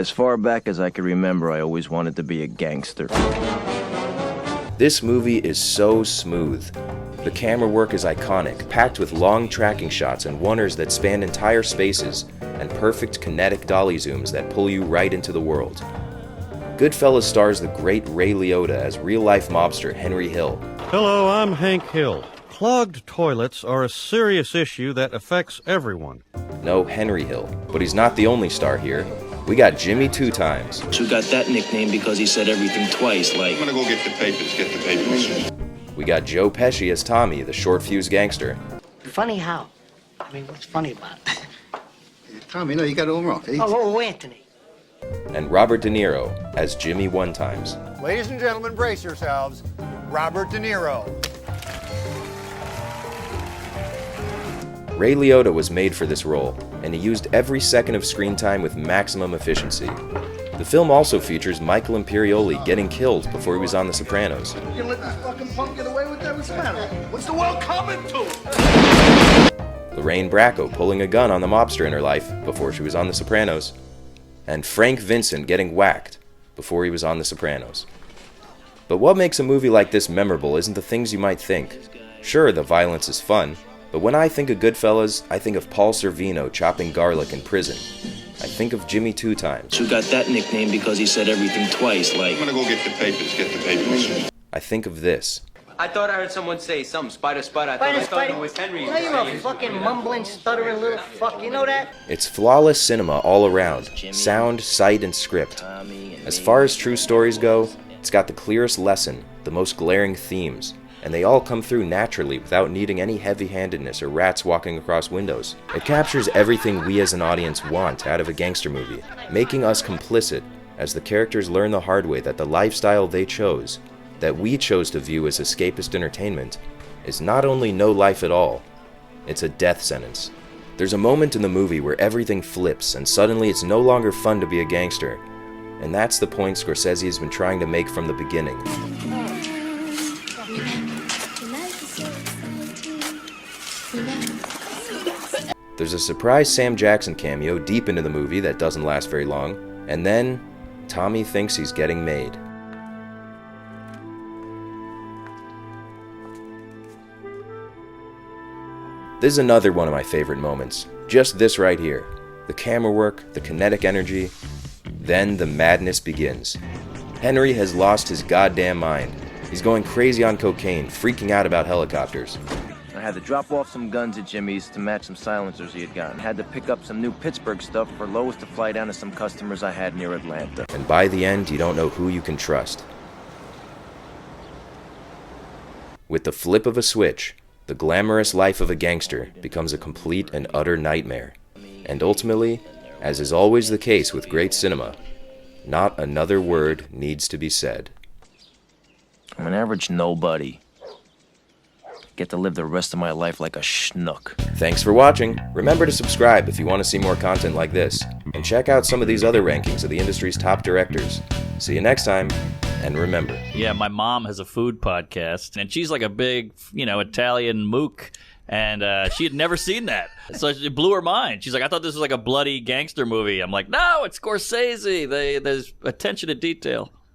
As far back as I can remember, I always wanted to be a gangster. This movie is so smooth. The camera work is iconic, packed with long tracking shots and oneers that span entire spaces, and perfect kinetic dolly zooms that pull you right into the world. Goodfellas stars the great Ray Liotta as real-life mobster Henry Hill. Hello, I'm Hank Hill. Clogged toilets are a serious issue that affects everyone. No, Henry Hill. But he's not the only star here. We got Jimmy 2 times. Who got that nickname because he said everything twice, like... I'm gonna go get the papers, We got Joe Pesci as Tommy, the short-fused gangster. Funny how? I mean, what's funny about it? Tommy, no, you got it all wrong. Oh, Anthony. And Robert De Niro as Jimmy 1 times. Ladies and gentlemen, brace yourselves. Robert De Niro. Ray Liotta was made for this role, and he used every second of screen time with maximum efficiency. The film also features Michael Imperioli getting killed before he was on The Sopranos. You can let this fucking punk get away with that? What's the matter? What's the world coming to? Lorraine Bracco pulling a gun on the mobster in her life before she was on The Sopranos. And Frank Vincent getting whacked before he was on The Sopranos. But what makes a movie like this memorable isn't the things you might think. Sure, the violence is fun, but when I think of Goodfellas, I think of Paul Sorvino chopping garlic in prison. I think of Jimmy 2 times. Who got that nickname because he said everything twice, like... I'm gonna go get the papers, I think of this. I thought I heard someone say something, spider. I thought it was Henry. You know you're a fucking mumbling, stuttering little fuck, you know that? It's flawless cinema all around. Sound, sight, and script. As far as true stories go, it's got the clearest lesson, the most glaring themes, and they all come through naturally without needing any heavy-handedness or rats walking across windows. It captures everything we as an audience want out of a gangster movie, making us complicit as the characters learn the hard way that the lifestyle they chose, that we chose to view as escapist entertainment, is not only no life at all, it's a death sentence. There's a moment in the movie where everything flips and suddenly it's no longer fun to be a gangster, and that's the point Scorsese has been trying to make from the beginning. There's a surprise Sam Jackson cameo deep into the movie that doesn't last very long, and then Tommy thinks he's getting made. This is another one of my favorite moments. Just this right here. The camera work, the kinetic energy. Then the madness begins. Henry has lost his goddamn mind. He's going crazy on cocaine, freaking out about helicopters. I had to drop off some guns at Jimmy's to match some silencers he had gotten. Had to pick up some new Pittsburgh stuff for Lois to fly down to some customers I had near Atlanta. And by the end, you don't know who you can trust. With the flip of a switch, the glamorous life of a gangster becomes a complete and utter nightmare. And ultimately, as is always the case with great cinema, not another word needs to be said. I'm an average nobody. Get to live the rest of my life like a schnook. Thanks for watching. Remember to subscribe if you want to see more content like this. And check out some of these other rankings of the industry's top directors. See you next time, and remember. Yeah, my mom has a food podcast, and she's like a big, Italian mook, and she had never seen that. So it blew her mind. She's like, I thought this was like a bloody gangster movie. I'm like, no, it's Scorsese. There's attention to detail.